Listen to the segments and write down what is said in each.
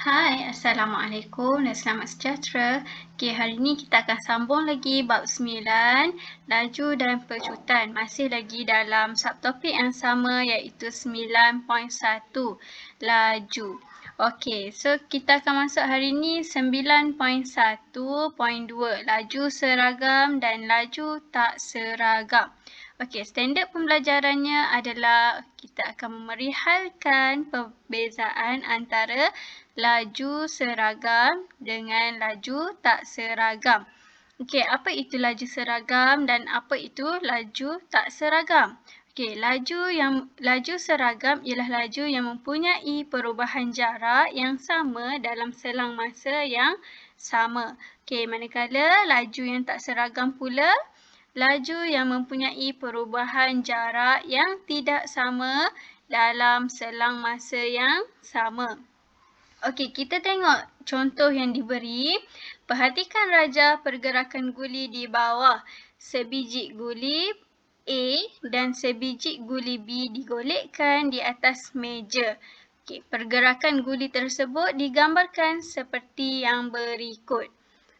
Hai, Assalamualaikum dan selamat sejahtera. Okey, hari ini kita akan sambung lagi bab 9, laju dan pecutan. Masih lagi dalam subtopik yang sama iaitu 9.1, laju. Okey, so kita akan masuk hari ini 9.1.2, laju seragam dan laju tak seragam. Okey, standard pembelajarannya adalah kita akan memerihalkan perbezaan antara laju seragam dengan laju tak seragam. Okey, apa itu laju seragam dan apa itu laju tak seragam? Okey, laju seragam ialah laju yang mempunyai perubahan jarak yang sama dalam selang masa yang sama. Okey, manakala laju yang tak seragam pula laju yang mempunyai perubahan jarak yang tidak sama dalam selang masa yang sama. Okey, kita tengok contoh yang diberi. Perhatikan raja pergerakan guli di bawah. Sebiji guli A dan sebiji guli B digolekkan di atas meja. Okey, pergerakan guli tersebut digambarkan seperti yang berikut.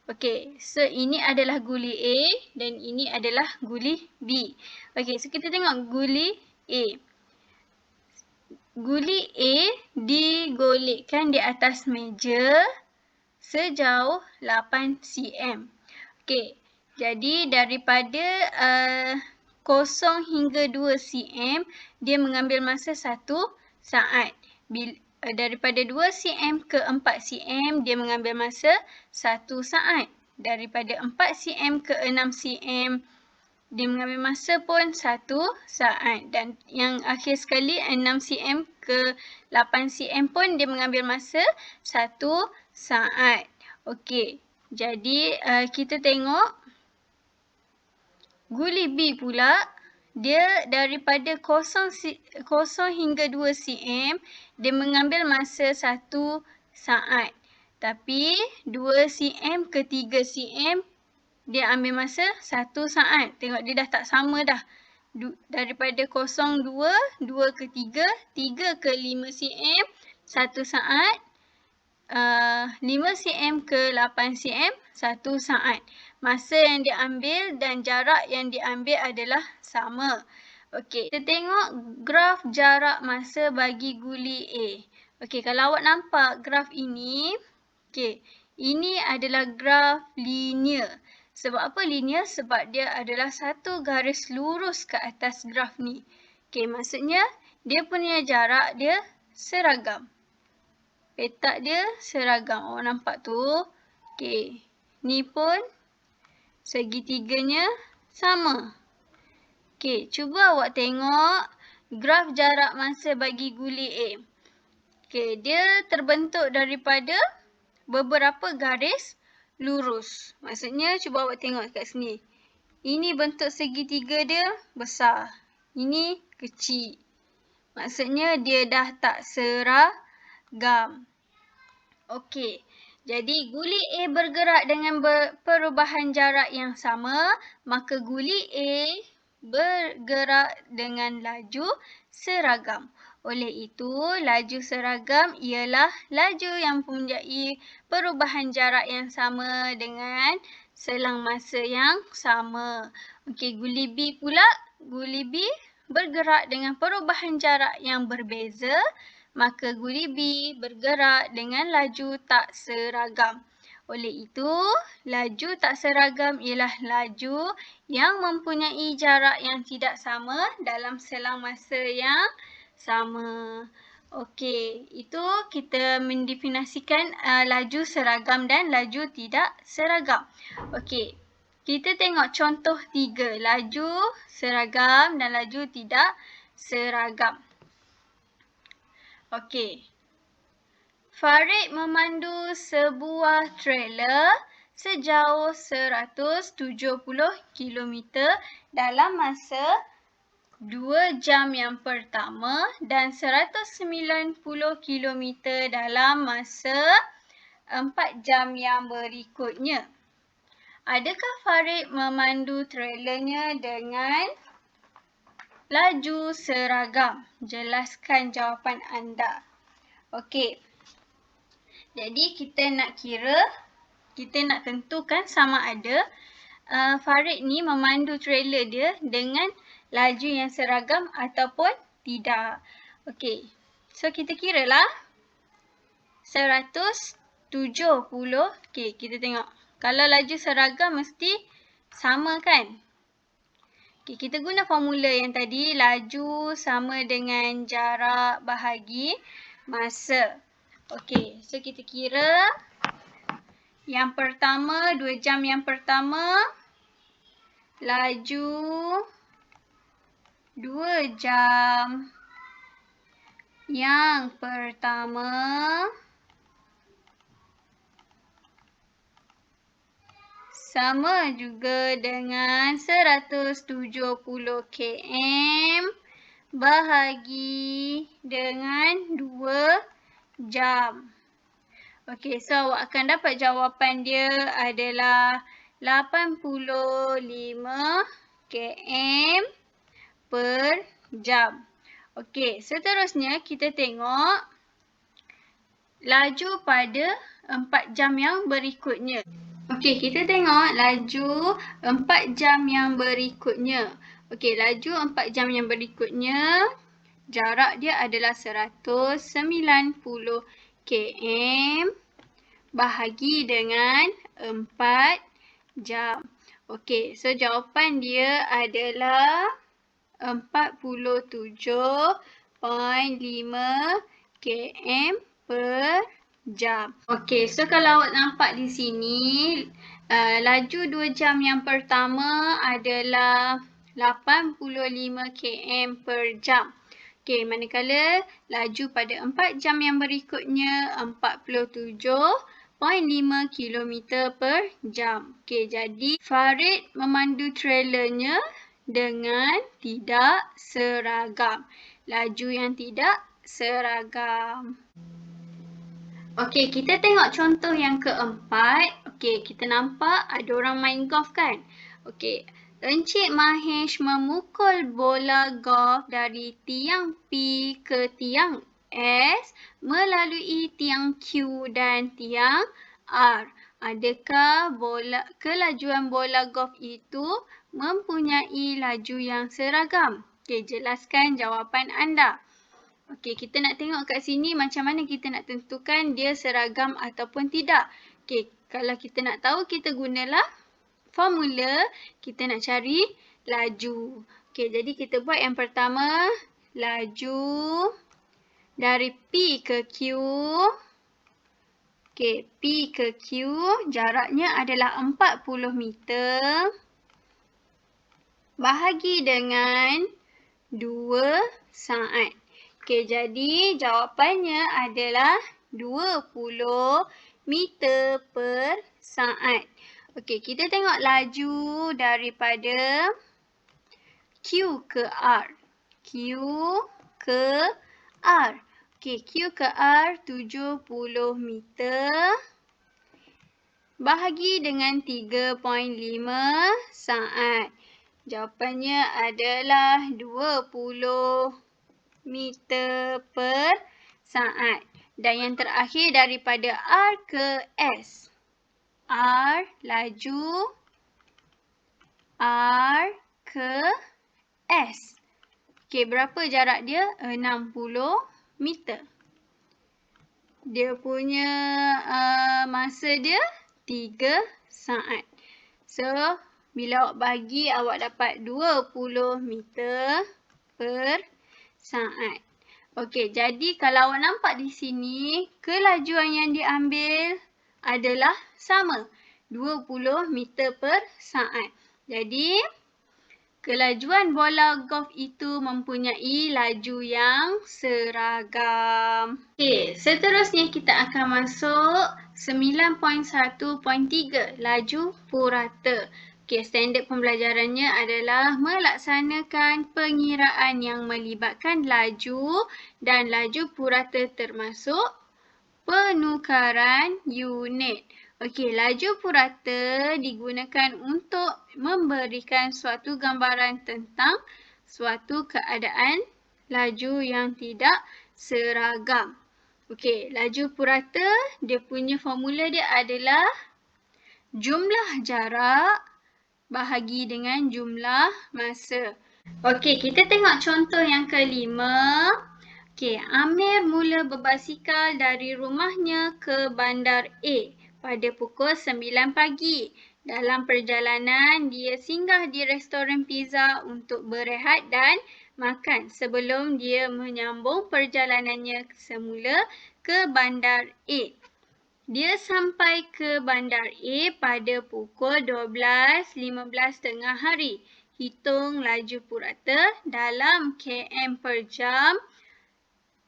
Okey, so ini adalah guli A dan ini adalah guli B. Okey, so kita tengok guli A. Guli A digolekkan di atas meja sejauh 8 cm. Okey, jadi daripada 0 hingga 2 cm, dia mengambil masa 1 saat. Daripada 2 cm ke 4 cm, dia mengambil masa 1 saat. Daripada 4 cm ke 6 cm, dia mengambil masa pun 1 saat. Dan yang akhir sekali 6 cm ke 8 cm pun dia mengambil masa 1 saat. Okey, jadi kita tengok guli B pula, dia daripada 0 hingga 2 cm, dia mengambil masa 1 saat. Tapi 2 cm ke 3 cm, dia ambil masa 1 saat. Tengok dia dah tak sama dah. Daripada 0, 2 ke 3, 3 ke 5 cm, 1 saat. 5 cm ke 8 cm, 1 saat. Masa yang diambil dan jarak yang diambil adalah sama. Okey, kita tengok graf jarak masa bagi guli A. Okey, kalau awak nampak graf ini, okey, ini adalah graf linear. Sebab apa linear? Sebab dia adalah satu garis lurus ke atas graf ni. Okey, maksudnya dia punya jarak dia seragam. Petak dia seragam. Awak nampak tu? Okey. Ni pun segitiganya sama. Okey, cuba awak tengok graf jarak masa bagi guli A. Okey, dia terbentuk daripada beberapa garis lurus. Maksudnya, cuba awak tengok kat sini. Ini bentuk segitiga dia besar. Ini kecil. Maksudnya, dia dah tak seragam. Okey, jadi guli A bergerak dengan perubahan jarak yang sama, maka guli A bergerak dengan laju seragam. Oleh itu, laju seragam ialah laju yang mempunyai perubahan jarak yang sama dengan selang masa yang sama. Okey, guli B pula, guli B bergerak dengan perubahan jarak yang berbeza, maka guli B bergerak dengan laju tak seragam. Oleh itu, laju tak seragam ialah laju yang mempunyai jarak yang tidak sama dalam selang masa yang sama. Okey, itu kita mendefinisikan laju seragam dan laju tidak seragam. Okey, kita tengok contoh 3, laju seragam dan laju tidak seragam. Okey. Farid memandu sebuah trailer sejauh 170 km dalam masa 2 jam yang pertama dan 190 km dalam masa 4 jam yang berikutnya. Adakah Farid memandu trailernya dengan laju seragam? Jelaskan jawapan anda. Okey. Jadi kita nak kira, kita nak tentukan sama ada Farid ni memandu trailer dia dengan laju yang seragam ataupun tidak. Okey. So kita kiralah 170. Okey, kita tengok. Kalau laju seragam mesti sama kan? Okey, kita guna formula yang tadi, laju sama dengan jarak bahagi masa. Okey, so kita kira yang pertama, 2 jam yang pertama, laju 2 jam yang pertama sama juga dengan 170 km bahagi dengan 2 jam. Okey, so awak akan dapat jawapan dia adalah 85 km per jam. Okey, seterusnya kita tengok laju pada 4 jam yang berikutnya. Okey, kita tengok laju 4 jam yang berikutnya. Okey, laju 4 jam yang berikutnya, jarak dia adalah 190 km bahagi dengan 4 jam. Okey, so jawapan dia adalah 47.5 km per jam. Okey, so kalau awak nampak di sini, laju 2 jam yang pertama adalah 85 km per jam. Okey, manakala laju pada 4 jam yang berikutnya 47.5 km per jam. Okey, jadi Farid memandu trailernya dengan tidak seragam. Laju yang tidak seragam. Okey, kita tengok contoh yang keempat. Okey, kita nampak ada orang main golf kan? Okey, Encik Mahesh memukul bola golf dari tiang P ke tiang S melalui tiang Q dan tiang R. Adakah kelajuan bola golf itu mempunyai laju yang seragam? Okey, jelaskan jawapan anda. Okey, kita nak tengok kat sini macam mana kita nak tentukan dia seragam ataupun tidak. Okey, kalau kita nak tahu, kita gunalah formula, kita nak cari laju. Okey, jadi kita buat yang pertama, laju dari P ke Q. Okey, P ke Q, jaraknya adalah 40 meter. Bahagi dengan 2 saat. Okey, jadi jawapannya adalah 20 meter per saat. Okey, kita tengok laju daripada Q ke R. Q ke R. Okey, Q ke R 70 meter. Bahagi dengan 3.5 saat. Jawapannya adalah 20 meter per saat. Dan yang terakhir daripada R ke S. R laju R ke S. Okey, berapa jarak dia? 60 meter. Dia punya masa dia 3 saat. So, bila awak bagi, awak dapat 20 meter per saat. Okey, jadi kalau awak nampak di sini, kelajuan yang diambil adalah sama. 20 meter per saat. Jadi, kelajuan bola golf itu mempunyai laju yang seragam. Okey, seterusnya kita akan masuk 9.1.3, laju purata. Okey, standard pembelajarannya adalah melaksanakan pengiraan yang melibatkan laju dan laju purata termasuk penukaran unit. Okey, laju purata digunakan untuk memberikan suatu gambaran tentang suatu keadaan laju yang tidak seragam. Okey, laju purata, dia punya formula dia adalah jumlah jarak bahagi dengan jumlah masa. Okey, kita tengok contoh yang kelima. Okey, Amir mula berbasikal dari rumahnya ke bandar A pada pukul 9 pagi. Dalam perjalanan, dia singgah di restoran pizza untuk berehat dan makan sebelum dia menyambung perjalanannya semula ke bandar A. Dia sampai ke bandar A pada pukul 12.15 tengah hari. Hitung laju purata dalam km per jam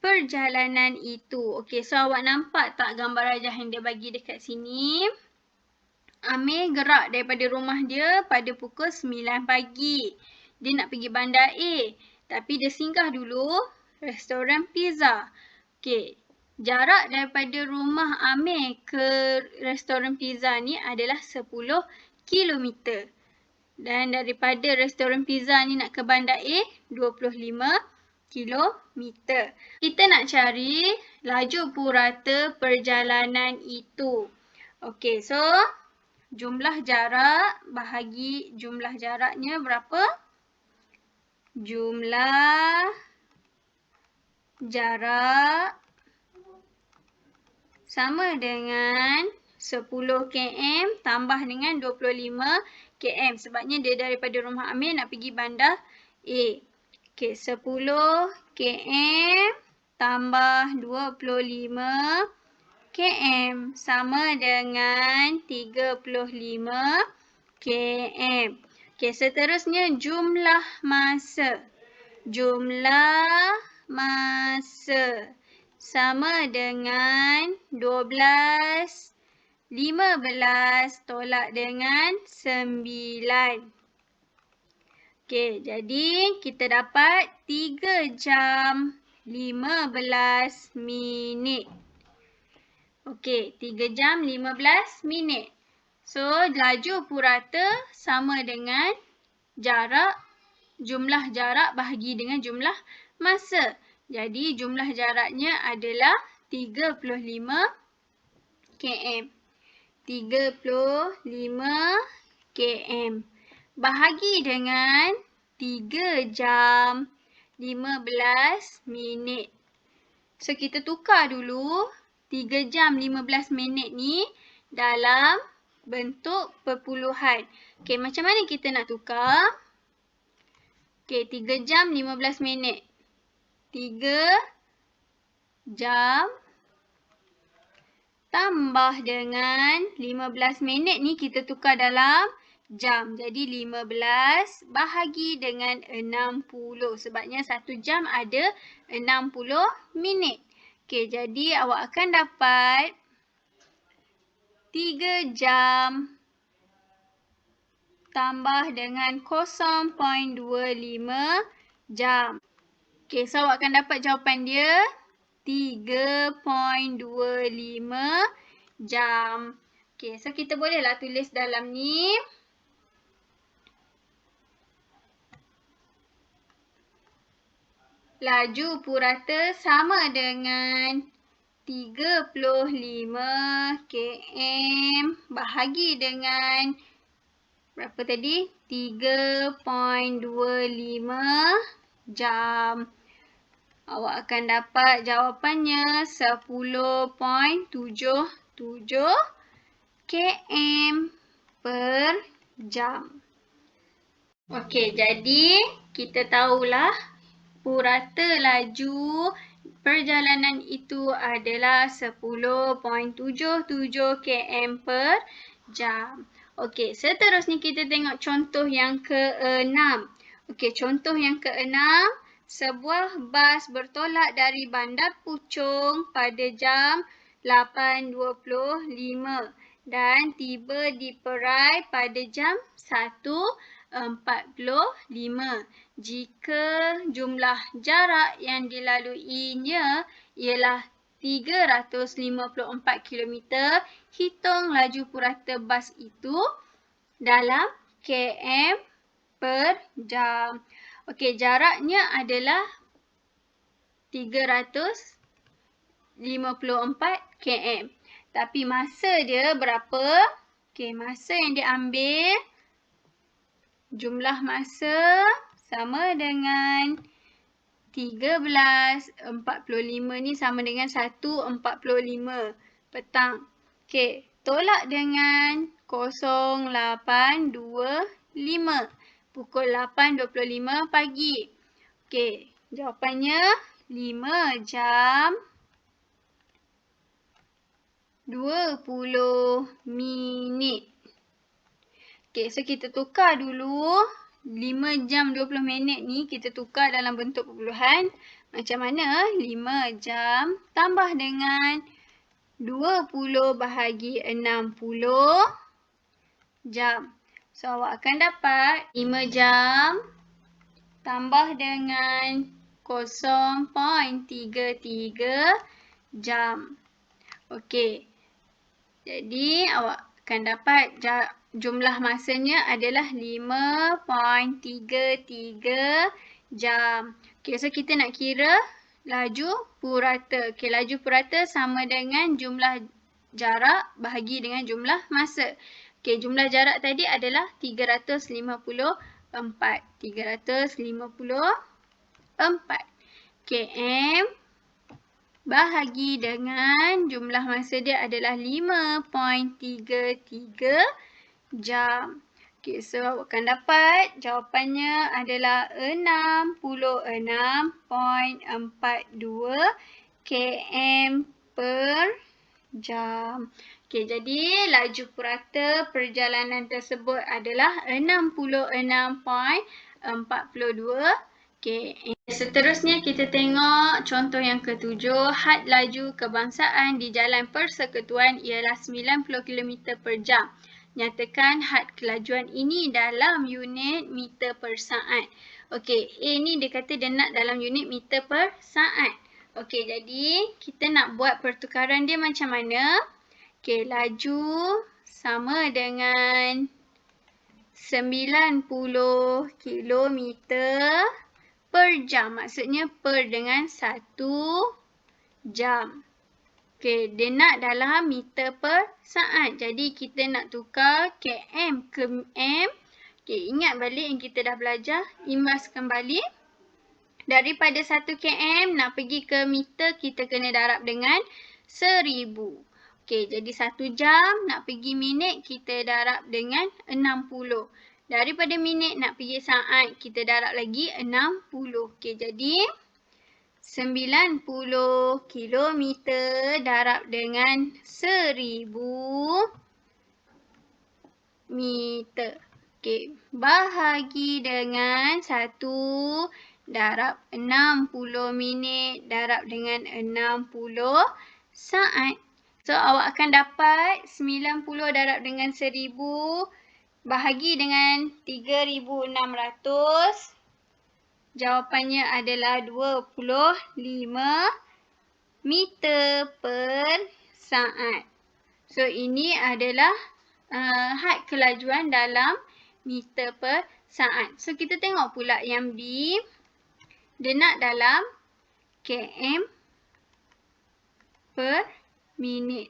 perjalanan itu. Okey, so awak nampak tak gambar rajah yang dia bagi dekat sini? Amir gerak daripada rumah dia pada pukul 9 pagi. Dia nak pergi bandar A. Tapi dia singgah dulu restoran pizza. Okey, jarak daripada rumah Amir ke restoran pizza ni adalah 10 kilometer. Dan daripada restoran pizza ni nak ke bandar A, 25 kilometer. Kita nak cari laju purata perjalanan itu. Okey, so jumlah jarak bahagi jumlah jaraknya berapa? Jumlah jarak sama dengan 10 km tambah dengan 25 km. Sebabnya dia daripada rumah Amir nak pergi bandar A. Okey, 10 km tambah 25 km sama dengan 35 km. Okey, seterusnya jumlah masa. Jumlah masa sama dengan 12, 15 tolak dengan 9. Okey, jadi kita dapat 3 jam 15 minit. Okey, 3 jam 15 minit. So, laju purata sama dengan jumlah jarak bahagi dengan jumlah masa. Jadi, jumlah jaraknya adalah 35 km. 35 km. Bahagi dengan 3 jam 15 minit. So, kita tukar dulu 3 jam 15 minit ni dalam bentuk perpuluhan. Okey, macam mana kita nak tukar? Okey, 3 jam 15 minit. 3 jam tambah dengan 15 minit ni kita tukar dalam jam. Jadi 15 bahagi dengan 60. Sebabnya 1 jam ada 60 minit. Okey, jadi awak akan dapat 3 jam tambah dengan 0.25 jam. Okey, so awak akan dapat jawapan dia 3.25 jam. Okey, so kita bolehlah tulis dalam ni. Laju purata sama dengan 35 km bahagi dengan berapa tadi? 3.25 jam. Awak akan dapat jawapannya 10.77 km per jam. Okey, jadi kita tahulah purata laju perjalanan itu adalah 10.77 km per jam. Okey, seterusnya kita tengok contoh yang ke-6. Okey, contoh yang ke-6. Sebuah bas bertolak dari Bandar Puchong pada jam 8.25 dan tiba di Perai pada jam 1.45. Jika jumlah jarak yang dilaluinya ialah 354 km, hitung laju purata bas itu dalam km per jam. Okey, jaraknya adalah 354 54 km. Tapi masa dia berapa? Okey, masa yang dia ambil, jumlah masa sama dengan 13.45 ni sama dengan 1.45 petang. Okey, tolak dengan 08.25 pukul 8.25 pagi. Okey, jawapannya 5 jam 20 minit. Okey, so kita tukar dulu 5 jam 20 minit ni kita tukar dalam bentuk perpuluhan. Macam mana? 5 jam tambah dengan 20 bahagi 60 jam. So, awak akan dapat 5 jam tambah dengan 0.33 jam. Okey. Jadi, awak akan dapat jumlah masanya adalah 5.33 jam. Okey, so kita nak kira laju purata. Okey, laju purata sama dengan jumlah jarak bahagi dengan jumlah masa. Okey, jumlah jarak tadi adalah 354. 354 km bahagi dengan jumlah masa dia adalah 5.33 jam. Okey, so awak akan dapat jawapannya adalah 66.42 km per jam. Okey, jadi laju purata perjalanan tersebut adalah 66.42 km. Seterusnya kita tengok contoh yang ketujuh. Had laju kebangsaan di Jalan Persekutuan ialah 90 km per jam. Nyatakan had kelajuan ini dalam unit meter per saat. Okey, A ni dia kata dia nak dalam unit meter per saat. Okey, jadi kita nak buat pertukaran dia macam mana? Okey, laju sama dengan 90 km per jam. Maksudnya per dengan 1 jam. Okey, dia nak dalam meter per saat. Jadi kita nak tukar km ke m. Okey, ingat balik yang kita dah belajar. Imbas kembali. Daripada 1 km nak pergi ke meter, kita kena darab dengan 1000. Okey, jadi 1 jam nak pergi minit, kita darab dengan 60. Daripada minit nak pergi saat, kita darab lagi 60. Okey, jadi 90 km darab dengan 1000 meter. Okey, bahagi dengan 1 darab 60 minit darab dengan 60 saat. So, awak akan dapat 90 darab dengan 1000 bahagi dengan 3600. Jawapannya adalah 25 meter per saat. So, ini adalah had kelajuan dalam meter per saat. So, kita tengok pula yang B. Dia nak dalam km per minit.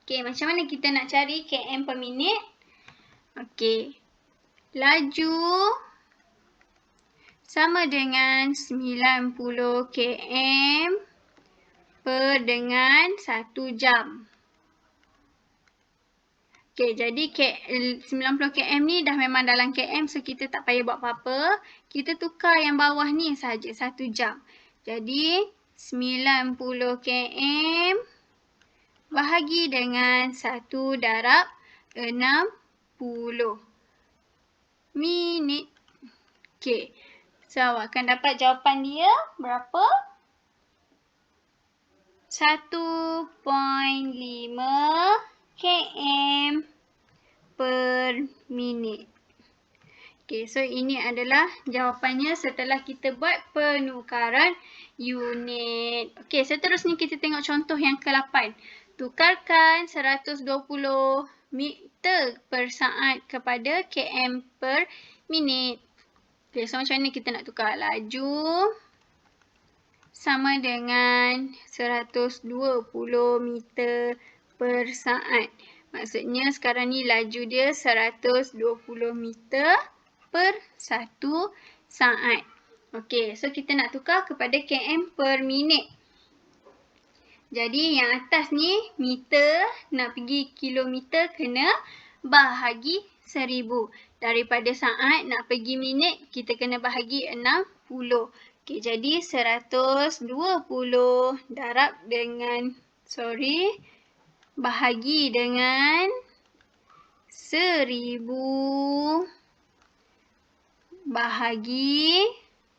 Okey, macam mana kita nak cari km per minit? Okey, laju sama dengan 90 km per dengan 1 jam. Okey, jadi 90 km ni dah memang dalam km, so kita tak payah buat apa-apa. Kita tukar yang bawah ni saja 1 jam. Jadi 90 km bahagi dengan 1 darab 60 minit. Okey, so awak akan dapat jawapan dia berapa? 1.5 km per minit. Okey, so ini adalah jawapannya setelah kita buat penukaran unit. Okey, seterusnya kita tengok contoh yang ke-8. Tukarkan 120 meter per saat kepada km per minit. Okey, so macam mana kita nak tukar? Laju sama dengan 120 meter per saat. Maksudnya sekarang ni laju dia 120 meter per 1 saat. Okey, so kita nak tukar kepada km per minit. Jadi yang atas ni meter, nak pergi kilometer kena bahagi 1000. Daripada saat nak pergi minit, kita kena bahagi 60. Okey, jadi 120 darab dengan, bahagi dengan 1000 bahagi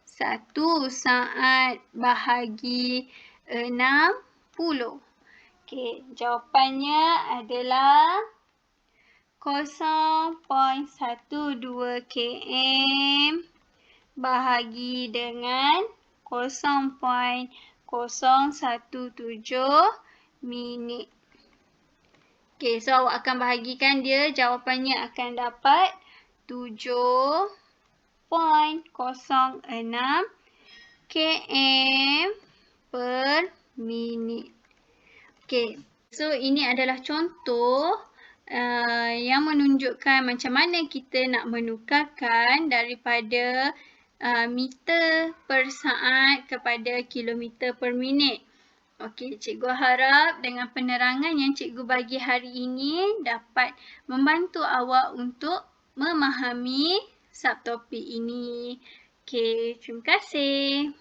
1 saat bahagi 60. Okey, jawapannya adalah 0.12 km bahagi dengan 0.017 minit. Okey, so awak akan bahagikan dia, jawapannya akan dapat 7.06 km per minit. Okey, so ini adalah contoh yang menunjukkan macam mana kita nak menukarkan daripada meter per saat kepada kilometer per minit. Okey, cikgu harap dengan penerangan yang cikgu bagi hari ini dapat membantu awak untuk memahami subtopik ini. Okey, terima kasih.